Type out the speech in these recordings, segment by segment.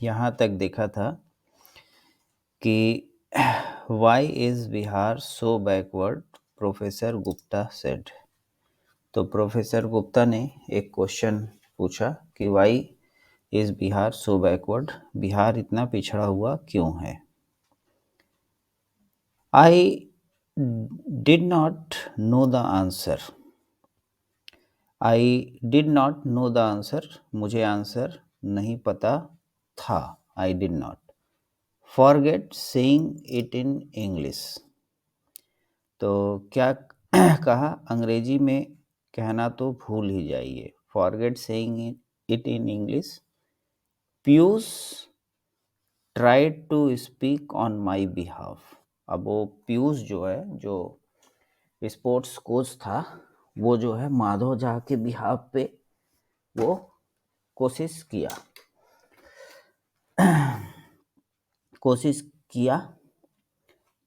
यहाँ तक देखा था कि why is Bihar so backward, professor Gupta said. तो प्रोफेसर गुप्ता ने एक क्वेश्चन पूछा कि why is Bihar so backward, Bihar इतना पिछड़ा हुआ क्यों है। I did not know the answer. I did not know the answer, मुझे आंसर नहीं पता था। I did not forget saying it in English. तो क्या कहा, अंग्रेजी में कहना तो भूल ही जाइए। Forget saying it in English. Piyush tried to speak on my behalf. अब वो पीयूष जो है, जो स्पोर्ट्स कोच था, वो जो है माधव झा के बिहाफ पे वो कोशिश किया।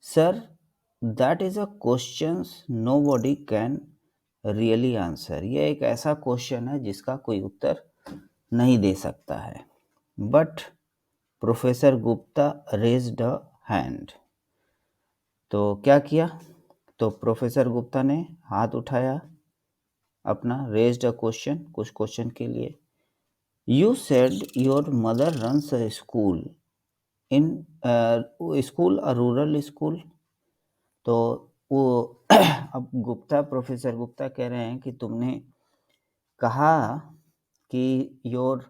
Sir, that is a question nobody can really answer. ये एक ऐसा क्वेश्चन है जिसका कोई उत्तर नहीं दे सकता है। But professor Gupta raised a hand. तो क्या किया, तो प्रोफेसर गुप्ता ने हाथ उठाया अपना, रेज्ड अ क्वेश्चन, कुछ क्वेश्चन के लिए। You said your mother runs a school in school, a rural school. तो वो अब प्रोफेसर गुप्ता कह रहे हैं कि तुमने कहा कि योर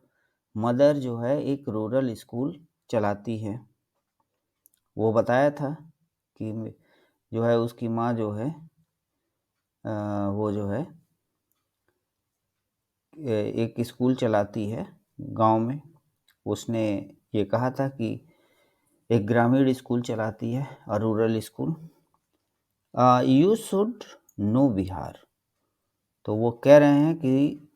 मदर जो है एक रूरल स्कूल चलाती है। वो बताया था कि जो है उसकी माँ जो है वो जो है एक स्कूल चलाती है गांव में। उसने ये कहा था कि एक ग्रामीण स्कूल चलाती है और rural school. You should no Bihar. तो वो कह रहे हैं कि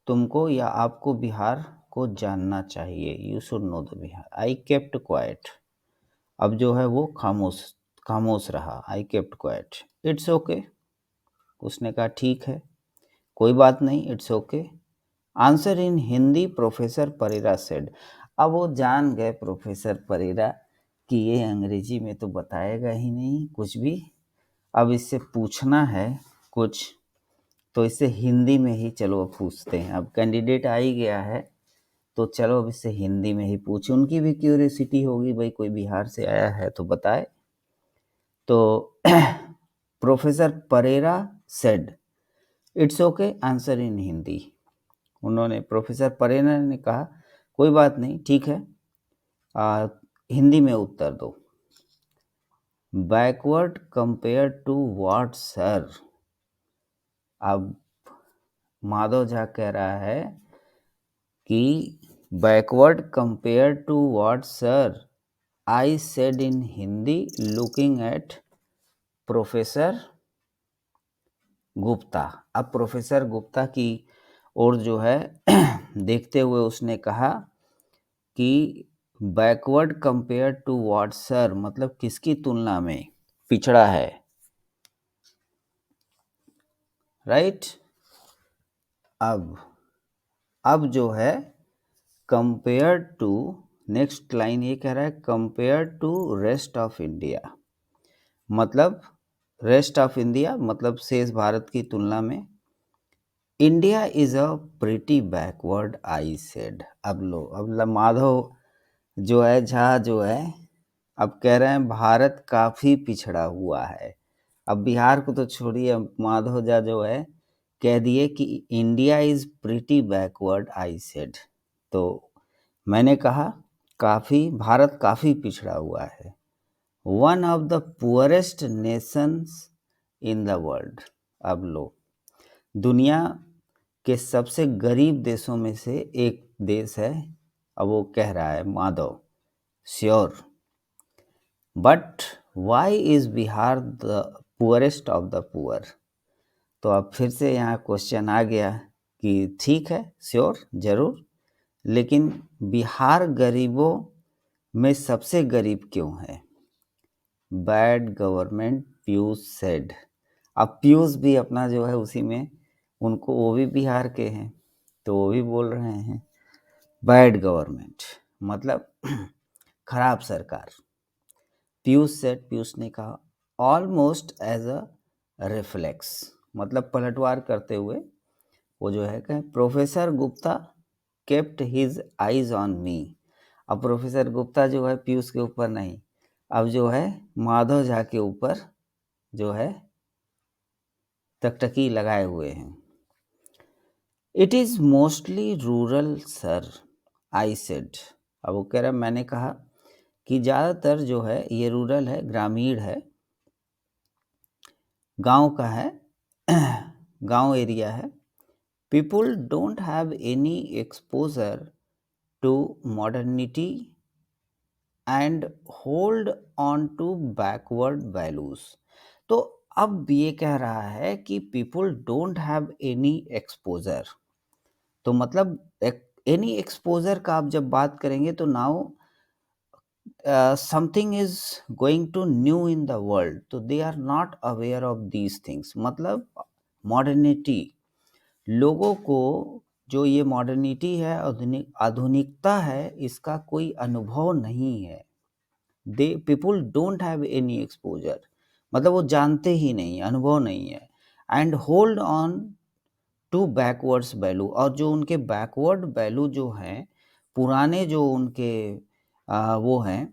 तुमको या आपको बिहार को जानना चाहिए। You should know the Bihar. I kept quiet. अब जो है वो खामोश रहा। I kept quiet. It's okay. उसने कहा ठीक है, कोई बात नहीं, it's okay. Answer in Hindi, professor Perera said. अब वो जान गए प्रोफेसर परेरा कि ये अंग्रेजी में तो बताएगा ही नहीं कुछ भी। अब इससे पूछना है कुछ, तो इससे हिंदी में ही चलो अब पूछते हैं। अब कैंडिडेट आ ही गया है तो चलो अब इससे हिंदी में ही पूछे। उनकी भी क्यूरियोसिटी होगी, भाई कोई बिहार से आया है तो बताए। तो professor Perera said it's okay, answer in Hindi. उन्होंने, प्रोफेसर परेरा ने कहा कोई बात नहीं, ठीक है, हिंदी में उत्तर दो। Backward compare to what sir. अब माधव झा कह रहा है कि backward compare to what sir, I said in Hindi looking at professor Gupta. अब प्रोफेसर गुप्ता की ओर जो है देखते हुए उसने कहा कि backward compare to what sir, मतलब किसकी तुलना में पिछड़ा है, राइट। अब जो है कंपेयर टू, नेक्स्ट लाइन ये कह रहा है compare to rest of India. मतलब रेस्ट ऑफ इंडिया मतलब शेष भारत की तुलना में। India is a pretty backward, I said. अब माधव जो है, झा जो है, अब कह रहे हैं भारत काफी पिछड़ा हुआ है। अब बिहार को तो छोड़िए, माधव झा जो है कह दिए कि India is pretty backward, I said. तो मैंने कहा भारत काफी पिछड़ा हुआ है। One of the poorest Nations in the world. अब लो, दुनिया के सबसे गरीब देशों में से एक देश है। अब वो कह रहा है Madhav, sure, but why is Bihar the poorest of the poor. तो अब फिर से यहाँ क्वेश्चन आ गया कि ठीक है, श्योर, जरूर, लेकिन बिहार गरीबों में सबसे गरीब क्यों है। Bad government, Piyush said. अब पीयूष भी अपना जो है उसी में, उनको, वो भी बिहार के हैं तो वो भी बोल रहे हैं बैड गवर्नमेंट। मतलब खराब सरकार। पीयूष ने कहा ऑलमोस्ट एज अ रिफ्लेक्स, मतलब पलटवार करते हुए वो जो है कहे professor Gupta kept his eyes on me. अब प्रोफेसर गुप्ता जो है पीयूष के ऊपर नहीं, अब जो है माधव झा के ऊपर जो है टकटकी लगाए हुए हैं। It is mostly rural sir, I said. अब वो कह रहा मैंने कहा कि ज़्यादातर जो है ये रूरल है, ग्रामीण है, गांव का है, गांव एरिया है। People don't have any exposure to modernity and hold on to backward values. तो अब ये कह रहा है कि people don't have any exposure, तो मतलब एनी एक्सपोजर का आप जब बात करेंगे तो now something is going to new in the world, तो they are not aware of these things. मतलब मॉडर्निटी, लोगों को जो ये मॉडर्निटी है, आधुनिकता है, इसका कोई अनुभव नहीं है। The people don't have any exposure, मतलब वो जानते ही नहीं, अनुभव नहीं है। And hold on to backwards value, और जो उनके बैकवर्ड वैल्यू जो हैं, पुराने जो उनके वो हैं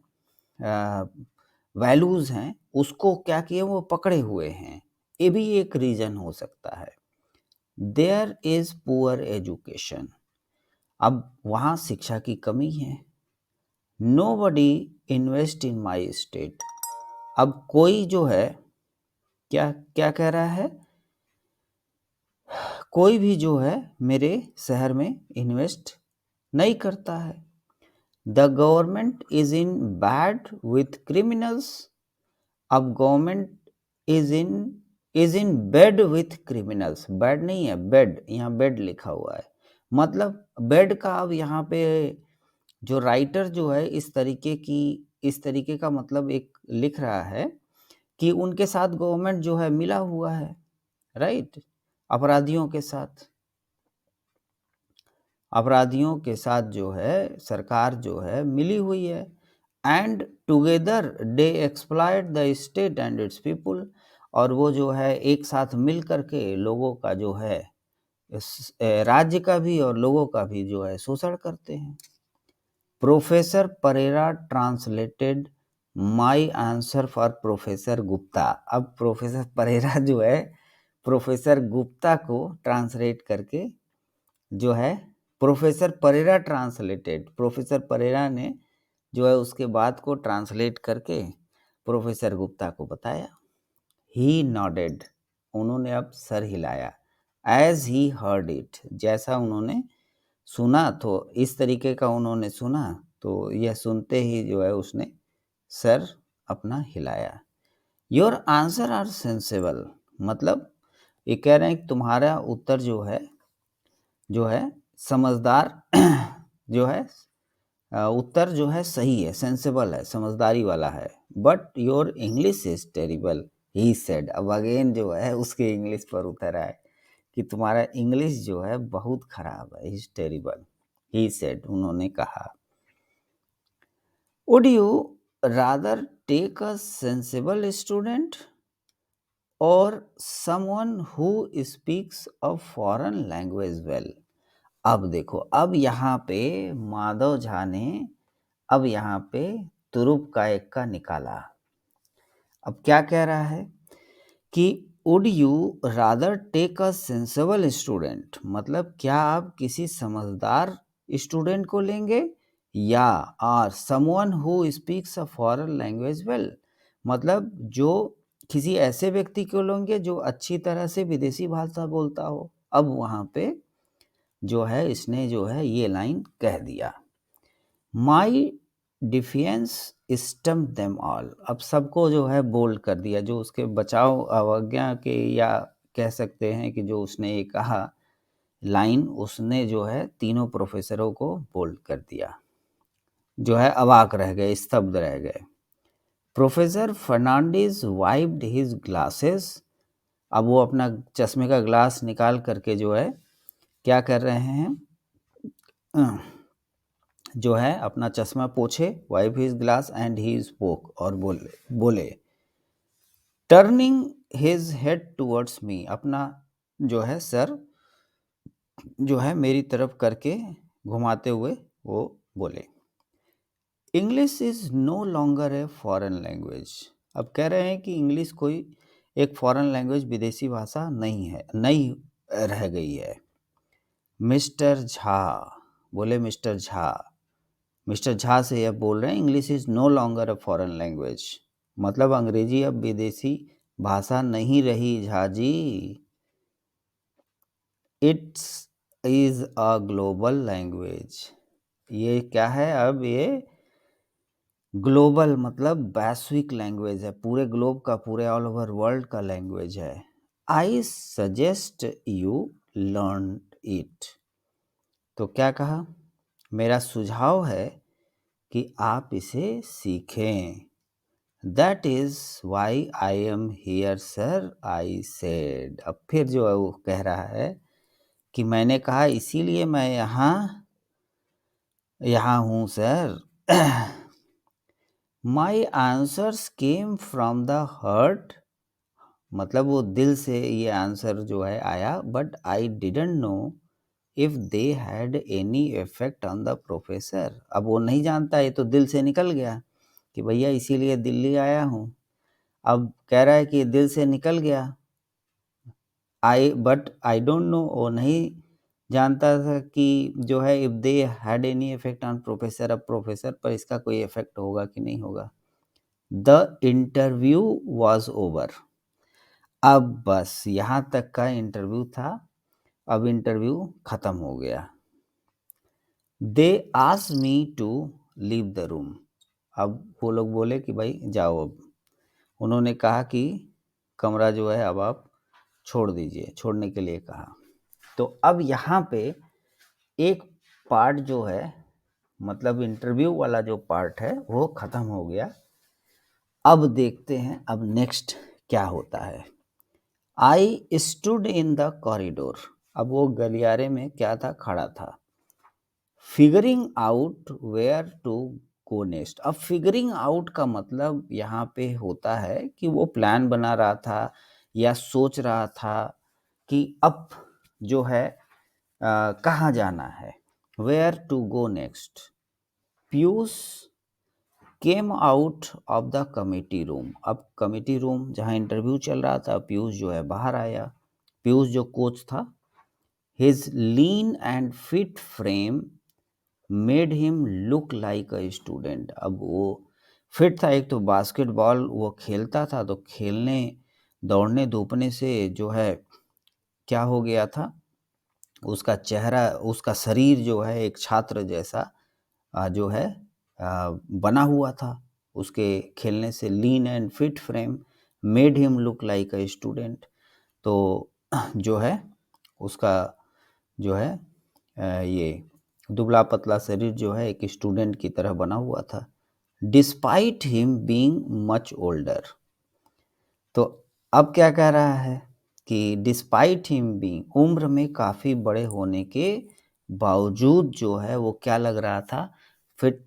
वैल्यूज़ हैं, उसको क्या किए वो पकड़े हुए हैं। ये भी एक रीज़न हो सकता है। देयर इज़ पुअर एजुकेशन, अब वहाँ शिक्षा की कमी है। Nobody invest in my state, अब कोई जो है क्या क्या कह रहा है, कोई भी जो है मेरे शहर में इन्वेस्ट नहीं करता है। The government is in bad with criminals, अब government is in bed with criminals, bed नहीं है बेड, यहाँ बेड लिखा हुआ है, मतलब बेड का अब यहाँ पे जो राइटर जो है इस तरीके का मतलब एक लिख रहा है कि उनके साथ गवर्नमेंट जो है मिला हुआ है, राइट, अपराधियों के साथ, अपराधियों के साथ जो है सरकार जो है मिली हुई है। And together they exploit the state and it's people, और वो जो है एक साथ मिल करके लोगों का जो है राज्य का भी और लोगों का भी जो है शोषण करते हैं। Professor Perera translated my answer for professor Gupta, अब प्रोफेसर परेरा जो है प्रोफेसर गुप्ता को ट्रांसलेट करके जो है professor Perera translated, professor Perera ने जो है उसके बात को ट्रांसलेट करके प्रोफेसर गुप्ता को बताया। ही नॉडेड, उन्होंने अब सर हिलाया। एज ही हर्ड इट, जैसा उन्होंने सुना, तो इस तरीके का उन्होंने सुना, तो यह सुनते ही जो है उसने सर अपना हिलाया। योर आंसर आर सेंसेबल, मतलब ये कह रहे हैं कि तुम्हारा उत्तर जो है समझदार जो है उत्तर जो है सही है, सेंसेबल है, समझदारी वाला है। But your English is terrible, he said, अब अगेन जो है उसके इंग्लिश पर उतर आए कि तुम्हारा इंग्लिश जो है बहुत खराब है, इज टेरिबल, ही सेड, उन्होंने कहा। Would you rather take a sensible student और someone who speaks a foreign language well. अब देखो, अब यहाँ पे माधव झा ने अब यहाँ पे तुरुप का एक्का निकाला। अब क्या कह रहा है कि would you rather take a sensible student, मतलब क्या आप किसी समझदार स्टूडेंट को लेंगे, या or someone who speaks a foreign language well, मतलब जो किसी ऐसे व्यक्ति को लेंगे जो अच्छी तरह से विदेशी भाषा बोलता हो। अब वहाँ पे जो है इसने जो है ये लाइन कह दिया, माई डिफेंस स्टम देम ऑल, अब सबको जो है बोल्ड कर दिया, जो उसके बचाव अवज्ञा के, या कह सकते हैं कि जो उसने ये कहा लाइन, उसने जो है तीनों प्रोफेसरों को बोल्ड कर दिया, जो है अवाक रह गए, स्तब्ध रह गए। Professor Fernandes wiped his glasses, अब वो अपना चश्मे का ग्लास निकाल करके जो है क्या कर रहे हैं, जो है अपना चश्मा पोछे, wipe his glass and he spoke, और बोले turning his head towards me, अपना जो है सर जो है मेरी तरफ करके घुमाते हुए वो बोले English is no longer a foreign language. अब कह रहे हैं कि इंग्लिश कोई एक फॉरेन लैंग्वेज, विदेशी भाषा नहीं है, नहीं रह गई है। मिस्टर झा बोले, मिस्टर झा से यह बोल रहे हैं English is no longer a foreign language, मतलब अंग्रेजी अब विदेशी भाषा नहीं रही Jha ji. It's is a global language, ये क्या है, अब ये ग्लोबल मतलब वैश्विक लैंग्वेज है, पूरे ग्लोब का, पूरे ऑल ओवर वर्ल्ड का लैंग्वेज है। I suggest you learn it, तो क्या कहा, मेरा सुझाव है कि आप इसे सीखें। That is why I am here sir, I said. अब फिर जो है वो कह रहा है कि मैंने कहा इसीलिए मैं यहाँ हूँ sir. My answers came from the heart, मतलब वो दिल से ये आंसर जो है आया, but I didn't know if they had any effect on the professor. अब वो नहीं जानता, ये तो दिल से निकल गया कि भैया इसीलिए दिल्ली आया हूँ। अब कह रहा है कि दिल से निकल गया, बट आई डोंट नो, वो नहीं जानता था कि जो है if they had any effect on professor, अब प्रोफेसर पर इसका कोई इफेक्ट होगा कि नहीं होगा। द इंटरव्यू वॉज ओवर, अब बस यहाँ तक का इंटरव्यू था, अब इंटरव्यू खत्म हो गया। They asked me to leave the room, अब वो लोग बोले कि भाई जाओ, अब उन्होंने कहा कि कमरा जो है अब आप छोड़ दीजिए, छोड़ने के लिए कहा। तो अब यहाँ पे एक पार्ट जो है, मतलब इंटरव्यू वाला जो पार्ट है वो खत्म हो गया। अब देखते हैं अब नेक्स्ट क्या होता है। I stood in the corridor, अब वो गलियारे में क्या था, खड़ा था। Figuring out where to go next, अब फिगरिंग आउट का मतलब यहाँ पे होता है कि वो प्लान बना रहा था या सोच रहा था कि अब जो है कहाँ जाना है, where to go next. Piyush came out of the committee room, अब कमिटी रूम जहाँ इंटरव्यू चल रहा था, पीयूष जो है बाहर आया। पीयूष जो कोच था, his lean and fit frame made him look like a student, अब वो फिट था, एक तो बास्केटबॉल वो खेलता था, तो खेलने दौड़ने धूपने से जो है क्या हो गया था, उसका चेहरा, उसका शरीर जो है एक छात्र जैसा जो है बना हुआ था, उसके खेलने से। Lean and fit frame made him look like a student, तो जो है उसका जो है ये दुबला पतला शरीर जो है एक स्टूडेंट की तरह बना हुआ था। Despite him being much older, तो अब क्या कह रहा है कि डिस्पाइट हिम बीइंग, उम्र में काफ़ी बड़े होने के बावजूद जो है वो क्या लग रहा था, fit,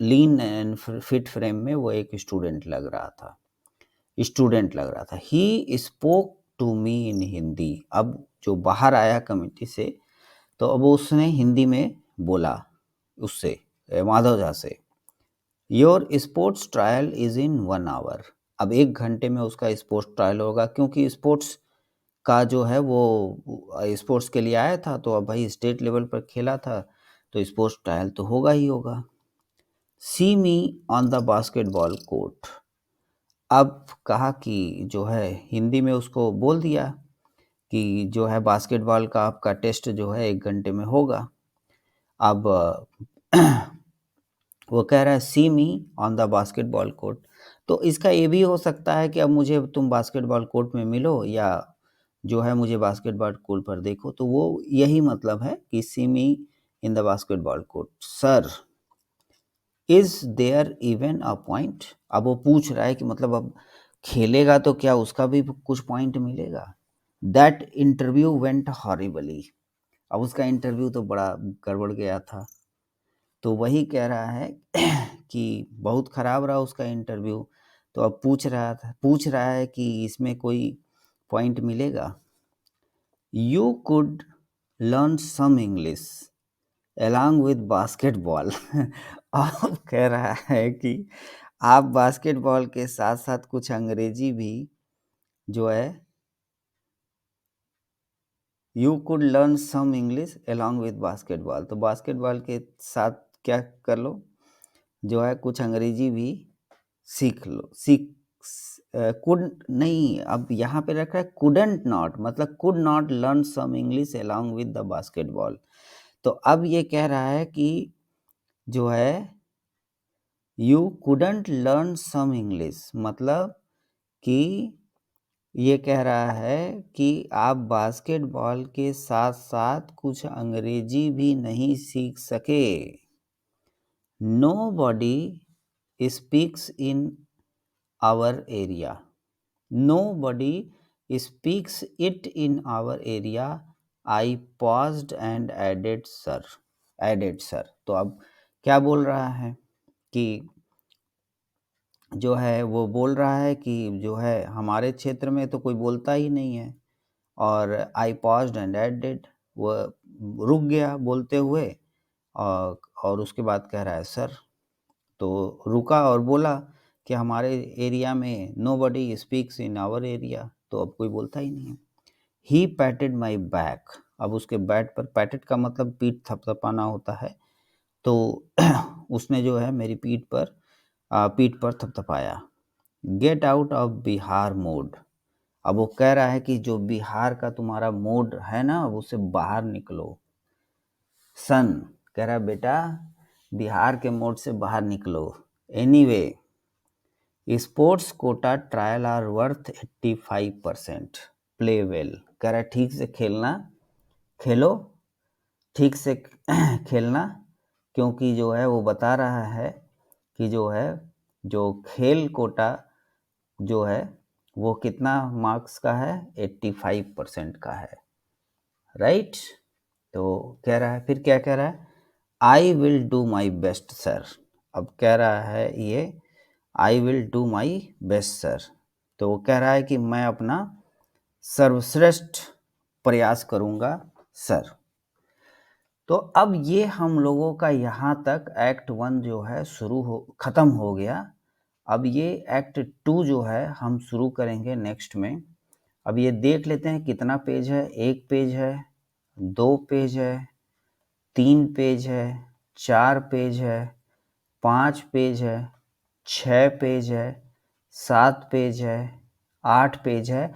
lean and fit frame में वो एक स्टूडेंट लग रहा था, ही स्पोक टू मी इन हिंदी, अब जो बाहर आया कमेटी से, तो अब उसने हिंदी में बोला उससे, माधव झा से, your sports trial is in 1 hour, अब 1 घंटे में उसका स्पोर्ट्स ट्रायल होगा, क्योंकि स्पोर्ट्स का जो है वो स्पोर्ट्स के लिए आया था, तो अब भाई स्टेट लेवल पर खेला था, तो स्पोर्ट्स ट्रायल तो होगा ही होगा। See me on the basketball court, अब कहा कि जो है हिंदी में उसको बोल दिया कि जो है बास्केटबॉल का आपका टेस्ट जो है 1 घंटे में होगा। अब वो कह रहा है see me on the basketball court, तो इसका ये भी हो सकता है कि अब मुझे तुम बास्केटबॉल कोर्ट में मिलो, या जो है मुझे बास्केटबॉल कोर्ट पर देखो, तो वो यही मतलब है कि see me in the basketball court. Sir is there even a point, अब वो पूछ रहा है कि मतलब अब खेलेगा तो क्या उसका भी कुछ पॉइंट मिलेगा। दैट इंटरव्यू वेंट हॉरिबली, अब उसका इंटरव्यू तो बड़ा गड़बड़ गया था। तो वही कह रहा है कि बहुत ख़राब रहा उसका इंटरव्यू, तो अब पूछ रहा है कि इसमें कोई पॉइंट मिलेगा। You could learn some English along with basketball. अब कह रहा है कि आप बास्केटबॉल के साथ साथ कुछ अंग्रेजी भी जो है, you could learn some English along with basketball, तो बास्केटबॉल के साथ क्या कर लो, जो है कुछ अंग्रेजी भी सीख कुड नहीं, अब यहाँ पे रखा है कुडंट नॉट, मतलब could not learn some English along with the basketball. तो अब ये कह रहा है कि जो है you couldn't learn some English, मतलब कि ये कह रहा है कि आप बास्केटबॉल के साथ साथ कुछ अंग्रेजी भी नहीं सीख सके। Nobody speaks in our area. Nobody speaks it in our area. I paused and added sir. तो अब क्या बोल रहा है कि जो है वो बोल रहा है कि जो है हमारे क्षेत्र में तो कोई बोलता ही नहीं है, और आई paused and added, वो रुक गया बोलते हुए, और उसके बाद कह रहा है सर, तो रुका और बोला कि हमारे एरिया में nobody speaks in our area, तो अब कोई बोलता ही नहीं है। He patted my back, अब उसके बैट पर, पैटेड का मतलब पीठ थपथपाना होता है, तो उसने जो है मेरी पीठ पर थपथपाया। Get out of Bihar mode, अब वो कह रहा है कि जो बिहार का तुम्हारा मोड है ना, अब उससे बाहर निकलो। सन कह रहा है बेटा बिहार के मोड से बाहर निकलो। Anyway sports quota trial are worth 85%, play well, कह रहा है ठीक से खेलो, ठीक से खेलना, क्योंकि जो है वो बता रहा है कि जो है जो खेल कोटा जो है वो कितना मार्क्स का है, 85% का है, राइट। तो कह रहा है, फिर क्या कह रहा है, I will do my best sir, अब कह रहा है ये I will do my best sir, तो वो कह रहा है कि मैं अपना सर्वश्रेष्ठ प्रयास करूँगा सर। तो अब ये हम लोगों का यहाँ तक एक्ट 1 जो है ख़त्म हो गया। अब ये एक्ट 2 जो है हम शुरू करेंगे नेक्स्ट में। अब ये देख लेते हैं कितना पेज है, 1 पेज है, 2 पेज है, 3 पेज है, 4 पेज है, 5 पेज है, 6 पेज है, 7 पेज है, 8 पेज है।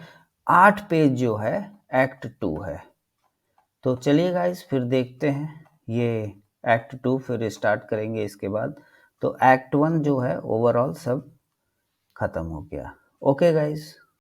8 पेज जो है एक्ट 2 है। तो चलिए गाइस फिर देखते हैं ये एक्ट 2 फिर स्टार्ट करेंगे इसके बाद। तो एक्ट 1 जो है ओवरऑल सब खत्म हो गया। Okay guys.